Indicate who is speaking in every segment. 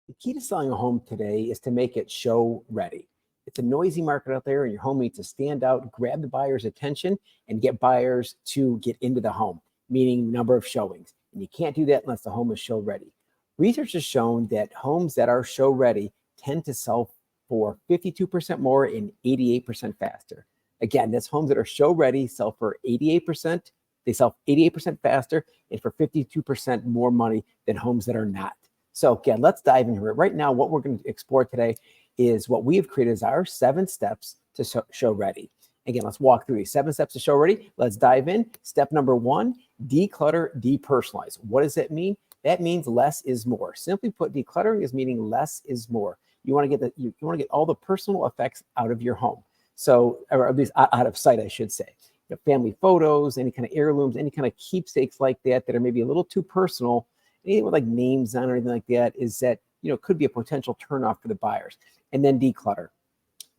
Speaker 1: The key to selling a home today is to make it show ready. It's a noisy market out there, and your home needs to stand out, grab the buyer's attention, and get buyers to get into the home, meaning number of showings. And you can't do that unless the home is show ready. Research has shown that homes that are show ready tend to sell for 52% more and 88% faster. Again, that's homes that are show ready sell for 88%. They sell 88% faster and for 52% more money than homes that are not. So again, let's dive into it. Right now, what we're going to explore today is what we have created as our 7 steps to show ready. Again, let's walk through these 7 steps to show ready. Let's dive in. Step number 1, declutter, depersonalize. What does that mean? That means less is more. Simply put, decluttering is meaning less is more. You want to get you want to get all the personal effects out of your home. So, or at least out of sight, I should say. Family photos, any kind of heirlooms, any kind of keepsakes like that that are maybe a little too personal, anything with like names on or anything like that is that, could be a potential turnoff for the buyers. And then declutter.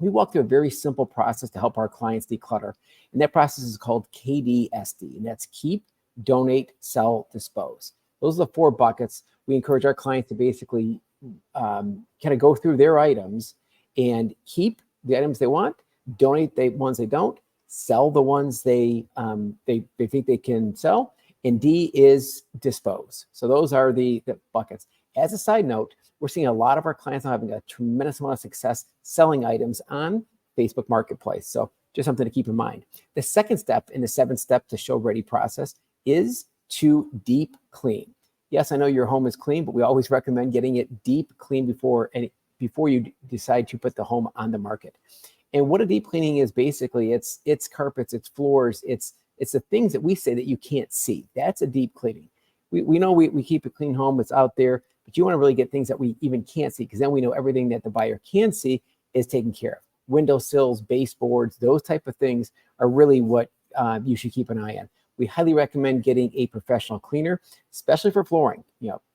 Speaker 1: We walk through a very simple process to help our clients declutter. And that process is called KDSD. And that's keep, donate, sell, dispose. Those are the 4 buckets. We encourage our clients to basically kind of go through their items and keep the items they want, donate the ones they don't, sell the ones they think they can sell, and D is dispose. So those are the buckets. As a side note, we're seeing a lot of our clients now having a tremendous amount of success selling items on Facebook Marketplace. So just something to keep in mind. The second step in the 7 step to show ready process is to deep clean. Yes, I know your home is clean, but we always recommend getting it deep clean before you decide to put the home on the market. And what a deep cleaning is basically, it's carpets, it's floors, it's the things that we say that you can't see. That's a deep cleaning. We know we keep a clean home, it's out there, but you want to really get things that we even can't see, because then we know everything that the buyer can see is taken care of. Windowsills, baseboards, those type of things are really what you should keep an eye on. We highly recommend getting a professional cleaner, especially for flooring.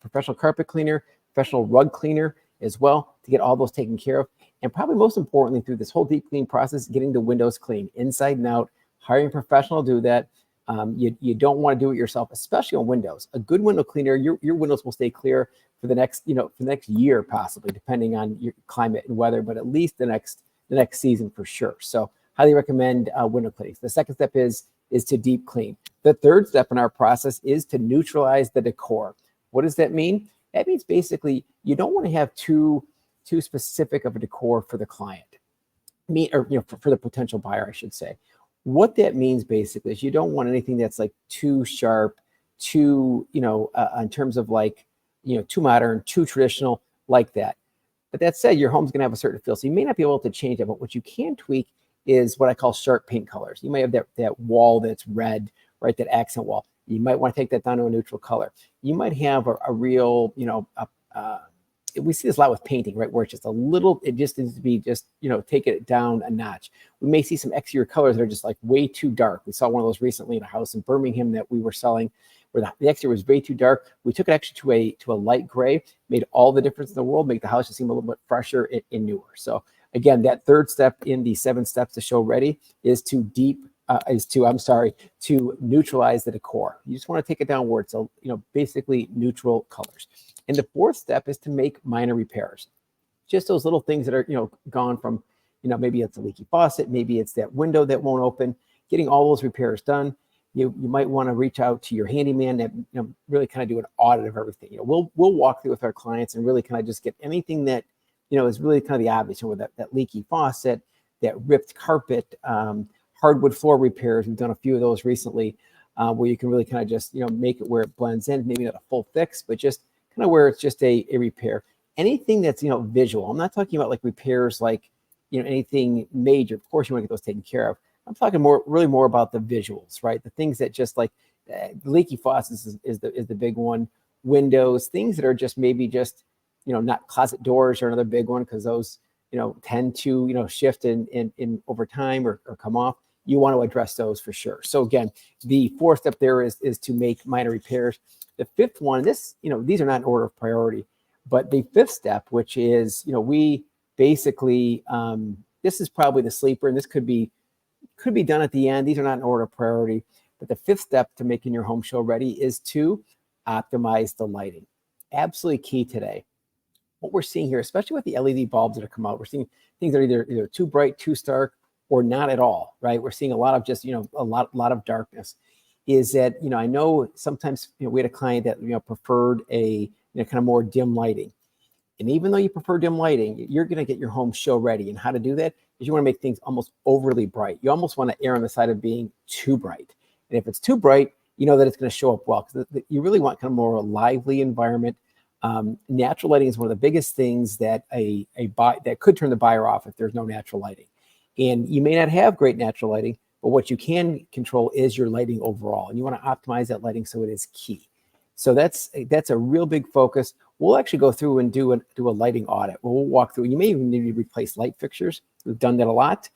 Speaker 1: Professional carpet cleaner, professional rug cleaner as well, to get all those taken care of. And probably most importantly, through this whole deep clean process, getting the windows clean inside and out, hiring a professional to do that. You don't want to do it yourself, especially on windows. A good window cleaner, your windows will stay clear for the next year, possibly, depending on your climate and weather, but at least the next season for sure. So highly recommend window cleanings. The second step is to deep clean. The third step in our process is to neutralize the decor. What does that mean? That means basically you don't want to have too specific of a decor for the client, for the potential buyer, I should say. What that means basically is you don't want anything that's like too sharp, too, in terms of like, too modern, too traditional, like that. But that said, your home's going to have a certain feel. So you may not be able to change it, but what you can tweak is what I call sharp paint colors. You might have that wall that's red, right? That accent wall. You might want to take that down to a neutral color. You might have a real, we see this a lot with painting, right? Where it's just it just needs to be take it down a notch. We may see some exterior colors that are just like way too dark. We saw one of those recently in a house in Birmingham that we were selling, where the exterior was way too dark. We took it actually to a light gray, made all the difference in the world, make the house just seem a little bit fresher and newer. So again, that third step in the 7 steps to show ready is to neutralize the decor. You just want to take it downward. So, basically neutral colors. And the fourth step is to make minor repairs. Just those little things that are, gone from, maybe it's a leaky faucet, maybe it's that window that won't open, getting all those repairs done. You might want to reach out to your handyman that, really kind of do an audit of everything. We'll walk through with our clients and really kind of just get anything that, is really kind of the obvious, with that leaky faucet, that ripped carpet, hardwood floor repairs. We've done a few of those recently, where you can really kind of just, make it where it blends in, maybe not a full fix, but just kind of where it's just a repair. Anything that's, visual. I'm not talking about like repairs, like, anything major. Of course, you want to get those taken care of. I'm talking really more about the visuals, right? The things that just like leaky faucets is the big one. Windows, things that are just maybe just, not closet doors are another big one, because those, tend to, shift in over time or come off. You want to address those for sure. So again, the fourth step there is to make minor repairs. The fifth one, these are not in order of priority, but the fifth step, which is, we basically, this is probably the sleeper, and this could be done at the end. These are not in order of priority, but the fifth step to making your home show ready is to optimize the lighting. Absolutely key today. what we're seeing here, especially with the LED bulbs that have come out, we're seeing things that are either too bright, too stark, or not at all, right? We're seeing a lot of just, a lot of darkness. Is that, I know sometimes, we had a client that, preferred a, kind of more dim lighting. And even though you prefer dim lighting, you're going to get your home show ready. And how to do that is you want to make things almost overly bright. You almost want to err on the side of being too bright. And if it's too bright, you know that it's going to show up well, because you really want kind of more of a lively environment. Natural lighting is one of the biggest things that that could turn the buyer off if there's no natural lighting. And you may not have great natural lighting, but what you can control is your lighting overall. And you want to optimize that lighting so it is key. So that's a real big focus. We'll actually go through and do a lighting audit. We'll walk through. You may even need to replace light fixtures. We've done that a lot.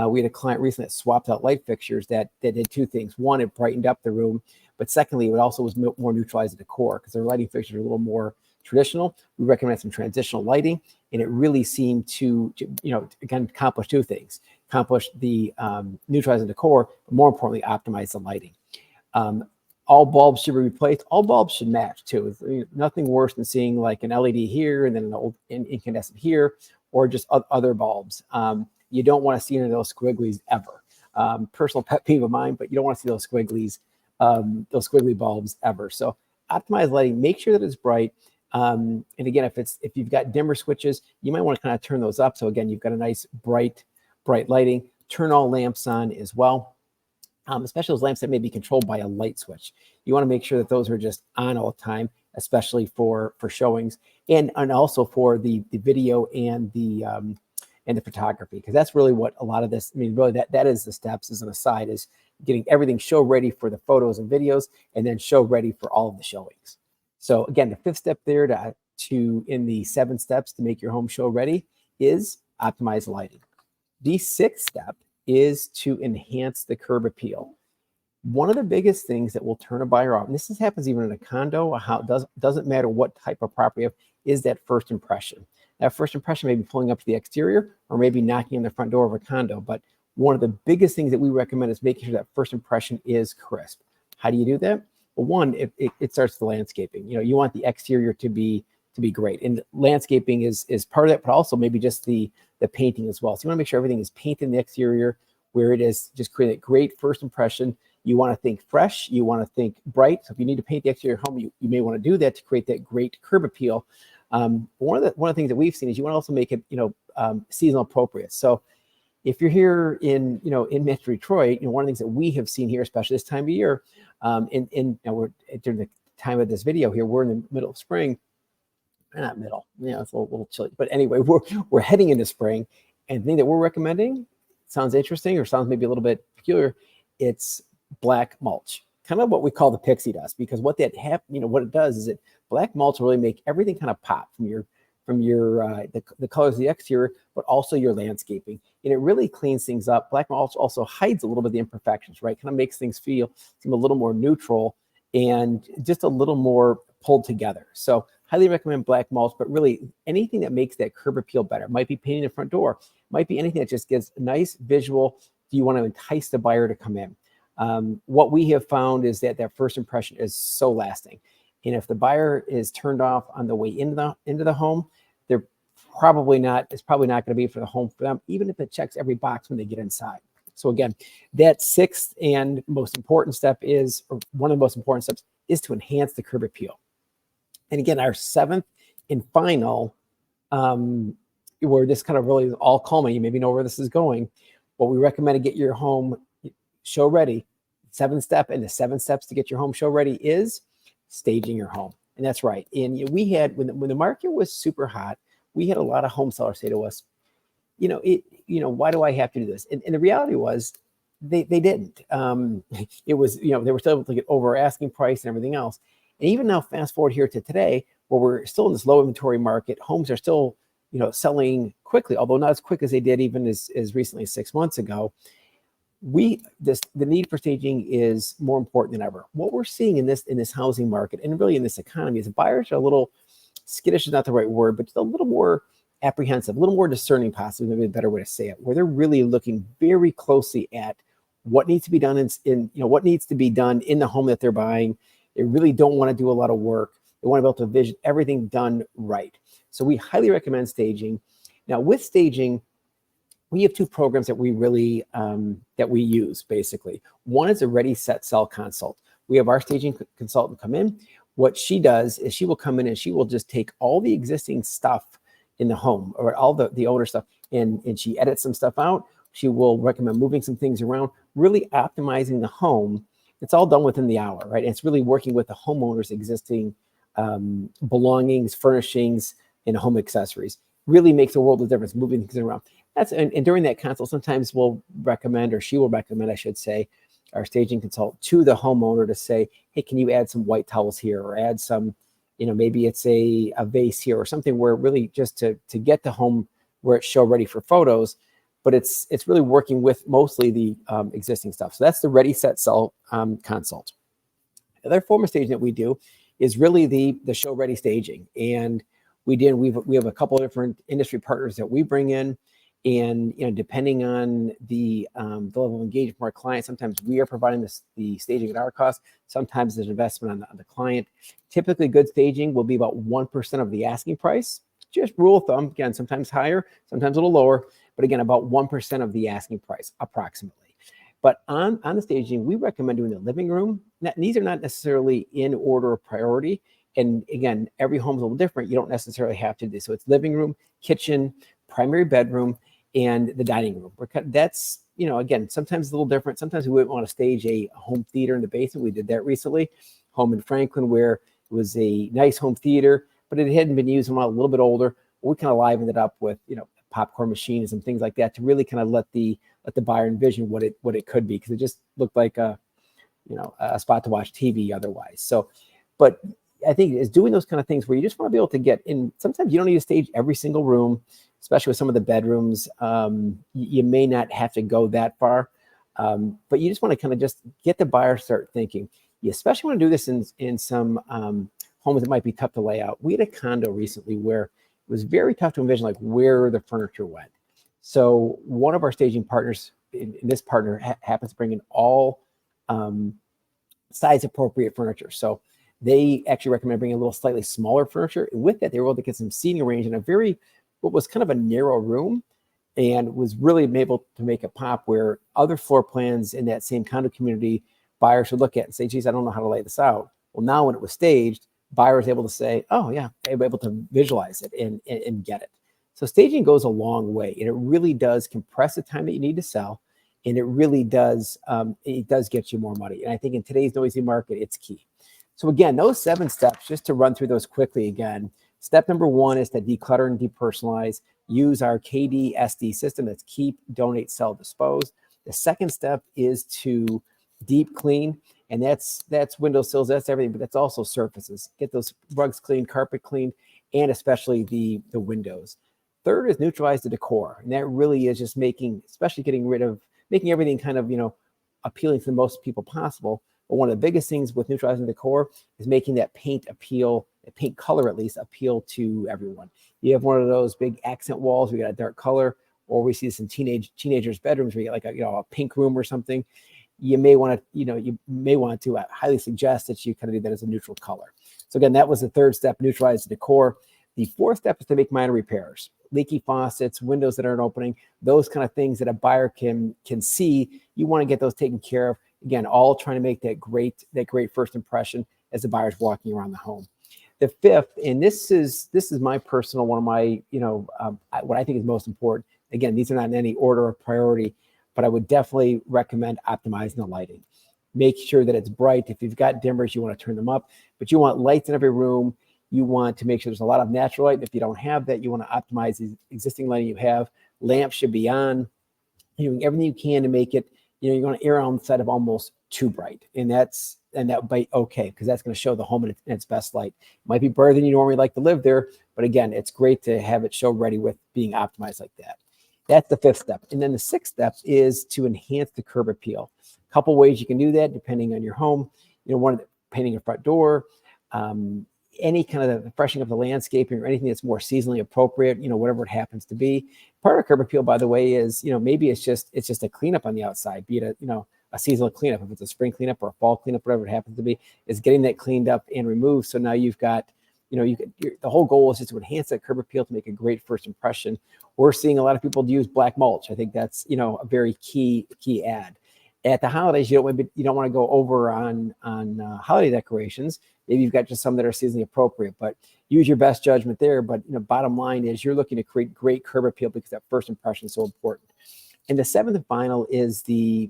Speaker 1: We had a client recently that swapped out light fixtures that did two things. One, it brightened up the room, but secondly, it also was more neutralized the decor, because their lighting fixtures are a little more traditional. We recommend some transitional lighting, and it really seemed to again, accomplish two things: accomplish the neutralizing decor, but more importantly, optimize the lighting. All bulbs should be replaced. All bulbs should match too. Nothing worse than seeing like an LED here and then an old incandescent here, or just other bulbs. You don't want to see any of those squigglies ever. Personal pet peeve of mine, but you don't want to see those squiggly bulbs ever. So optimize lighting, make sure that it's bright. And again, if you've got dimmer switches, you might want to kind of turn those up. So again, you've got a nice bright lighting. Turn all lamps on as well. Especially those lamps that may be controlled by a light switch. You want to make sure that those are just on all the time, especially for showings, and also for the video and the photography, because that's really what a lot of this, really that is the steps, as an aside, is getting everything show ready for the photos and videos, and then show ready for all of the showings. So again, the fifth step there in the 7 steps to make your home show ready is optimize lighting. The 6th step is to enhance the curb appeal. One of the biggest things that will turn a buyer off, and this happens even in a condo, doesn't matter what type of property you have, is that first impression. That first impression may be pulling up to the exterior, or maybe knocking on the front door of a condo. But one of the biggest things that we recommend is making sure that first impression is crisp. How do you do that? Well, one, it starts with landscaping. You want the exterior to be great, and landscaping is part of that, but also maybe just the painting as well. So you want to make sure everything is painted in the exterior, where it is just create a great first impression. You want to think fresh, you want to think bright. So if you need to paint the exterior home, you may want to do that to create that great curb appeal. One of the things that we've seen is you want to also make it seasonal appropriate. So if you're here in Metro Detroit, one of the things that we have seen here, especially this time of year, we're during the time of this video here, we're in the middle of spring. Not middle, it's a little chilly, but anyway, we're heading into spring, and the thing that we're recommending sounds interesting, or sounds maybe a little bit peculiar. It's black mulch, kind of what we call the pixie dust, because what it does is black mulch will really make everything kind of pop from the colors of the exterior, but also your landscaping, and it really cleans things up. Black mulch also hides a little bit of the imperfections, right? Kind of makes things seem a little more neutral and just a little more pulled together. So highly recommend black mulch, but really anything that makes that curb appeal better. It might be painting the front door, might be anything that just gives a nice visual. Do you want to entice the buyer to come in? What we have found is that first impression is so lasting. And if the buyer is turned off on the way into the home, it's probably not going to be for the home for them, even if it checks every box when they get inside. So again, that 6th and most important step or one of the most important steps is to enhance the curb appeal. And again, our 7th and final, where this kind of really is all culminating, you maybe know where this is going. What we recommend to get your home show ready, 7th step, and the 7 steps to get your home show ready is staging your home. And that's right. And we had, when the market was super hot, we had a lot of home sellers say to us, why do I have to do this? And the reality was they didn't. It was, they were still able to get over asking price and everything else. And even now, fast forward here to today, where we're still in this low inventory market, homes are still, selling quickly, although not as quick as they did even as recently as 6 months ago. The need for staging is more important than ever. What we're seeing in this housing market, and really in this economy, is buyers are a little skittish, is not the right word, but just a little more apprehensive, a little more discerning, possibly, maybe a better way to say it, where they're really looking very closely at what needs to be done what needs to be done in the home that they're buying. They really don't want to do a lot of work. They want to be able to envision everything done right. So we highly recommend staging. Now with staging, we have two programs that we really that we use basically. One is a ready, set, sell consult. We have our staging consultant come in. What she does is she will come in and she will just take all the existing stuff in the home or all the older stuff and she edits some stuff out. She will recommend moving some things around, really optimizing the home. It's all done within the hour, right? And it's really working with the homeowner's existing belongings, furnishings, and home accessories. Really makes a world of difference moving things around. And during that consult, sometimes we'll recommend, or she will recommend, I should say, our staging consultant to the homeowner to say, hey, can you add some white towels here or add some, maybe it's a vase here or something where really just to get the home where it's show ready for photos, but it's really working with mostly the existing stuff. So that's the ready, set, sell consult. The other form of staging that we do is really the show ready staging. And we have a couple of different industry partners that we bring in. And depending on the level of engagement from our client, sometimes we are providing the staging at our cost. Sometimes there's investment on the client. Typically, good staging will be about 1% of the asking price. Just rule of thumb. Again, sometimes higher, sometimes a little lower, but again, about 1% of the asking price, approximately. But on the staging, we recommend doing the living room. Now, these are not necessarily in order of priority. And again, every home's a little different. You don't necessarily have to do. So it's living room, kitchen, primary bedroom, and the dining room. That's, again, sometimes it's a little different. Sometimes we wouldn't want to stage a home theater in the basement. We did that recently. Home in Franklin, where it was a nice home theater, but it hadn't been used in a while, a little bit older. We kind of livened it up with, popcorn machines and things like that to really kind of let the buyer envision what it could be, because it just looked like a spot to watch TV otherwise. So, but I think it's doing those kind of things where you just want to be able to get in. Sometimes you don't need to stage every single room, especially with some of the bedrooms. You may not have to go that far, but you just want to kind of just get the buyer to start thinking. You especially want to do this in some homes that might be tough to lay out. We had a condo recently where it was very tough to envision like where the furniture went. So one of our staging partners, in this partner happens to bring in all size appropriate furniture. So they actually recommend bringing a little slightly smaller furniture. And with that, they were able to get some seating arranged in what was kind of a narrow room, and was really able to make it pop where other floor plans in that same condo community, buyers would look at and say, geez, I don't know how to lay this out. Well, now when it was staged, buyer was able to say, oh yeah, they were able to visualize it and get it. So staging goes a long way, and it really does compress the time that you need to sell. And it really does, get you more money. And I think in today's noisy market, it's key. So again, those 7 steps, just to run through those quickly again. Step number 1 is to declutter and depersonalize. Use our KDSD system. That's keep, donate, sell, dispose. The second step is to deep clean. And that's windowsills, that's everything, but that's also surfaces. Get those rugs cleaned, carpet cleaned, and especially the windows. Third is neutralize the decor. And that really is just making everything kind of, appealing to the most people possible. But one of the biggest things with neutralizing the decor is making that paint color at least appeal to everyone. You have one of those big accent walls, we got a dark color, or we see this in teenagers' bedrooms where you get like a pink room or something. You may want to, highly suggest that you kind of do that as a neutral color. So again, that was the third step, neutralize the decor. The fourth step is to make minor repairs. Leaky faucets, windows that aren't opening, those kind of things that a buyer can see. You want to get those taken care of. Again, all trying to make that great first impression as the buyer's walking around the home. The fifth, and this is my personal one of my, what I think is most important. Again, these are not in any order of priority, but I would definitely recommend optimizing the lighting. Make sure that it's bright. If you've got dimmers, you want to turn them up, but you want lights in every room. You want to make sure there's a lot of natural light. If you don't have that, you want to optimize the existing lighting you have. Lamps should be on. You're doing everything you can to make it, you want to err on the side of almost too bright. And that would be okay, because that's going to show the home in its best light. It might be brighter than you normally like to live there, but again, it's great to have it show ready with being optimized like that. That's the fifth step. And then the sixth step is to enhance the curb appeal. A couple ways you can do that depending on your home. One of the painting a front door, any kind of the freshening of the landscaping or anything that's more seasonally appropriate, whatever it happens to be. Part of curb appeal, by the way, is, maybe it's just a cleanup on the outside, be it a seasonal cleanup, if it's a spring cleanup or a fall cleanup, whatever it happens to be, is getting that cleaned up and removed. So now you've got, the whole goal is just to enhance that curb appeal to make a great first impression. We're seeing a lot of people use black mulch. I think that's, a very key add. At the holidays, you don't want to go over on holiday decorations. Maybe you've got just some that are seasonally appropriate, but use your best judgment there. But bottom line is you're looking to create great curb appeal because that first impression is so important. And the seventh and final is the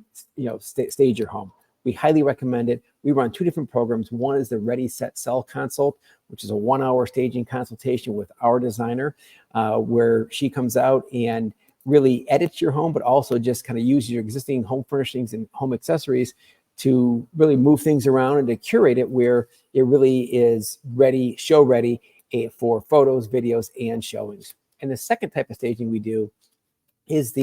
Speaker 1: stage your home. We highly recommend it. We run 2 different programs. One is the Ready, Set, Sell consult, which is a 1-hour staging consultation with our designer, where she comes out and really edits your home, but also just kind of uses your existing home furnishings and home accessories to really move things around and to curate it where it really is ready, show ready for photos, videos, and showings. And the second type of staging we do is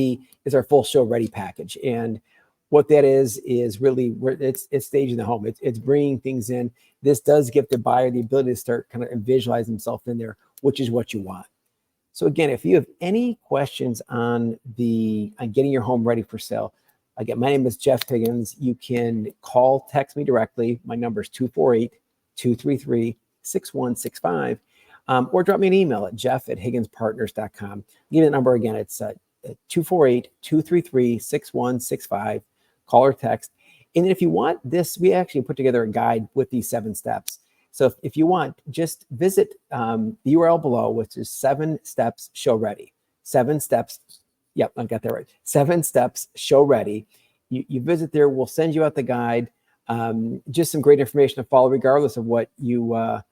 Speaker 1: our full show ready package. And what that is really where it's staging the home. It's bringing things in. This does give the buyer the ability to start kind of visualize themselves in there, which is what you want. So again, if you have any questions on getting your home ready for sale, again, my name is Jeff Higgins. You can text me directly. My number is 248-233-6165, or drop me an email at jeff@higginspartners.com. Give me the number again. It's 248-233-6165. Call or text. And then if you want this, we actually put together a guide with these 7 steps. So if you want, just visit the URL below, which is 7 Steps Show Ready. 7 steps. Yep, I got that right. 7 Steps Show Ready. You visit there. We'll send you out the guide. Just some great information to follow, regardless of what how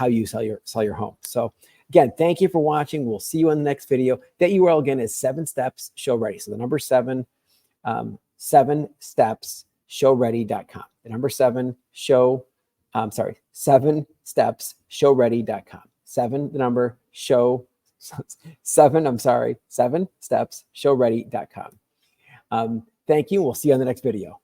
Speaker 1: you sell your home. So again, thank you for watching. We'll see you in the next video. That URL again is 7 Steps Show Ready. So the number 7, 7 Steps Showready.com. The number 7 7 Steps Showready.com. 7, the number, 7 Steps Showready.com. Thank you. We'll see you on the next video.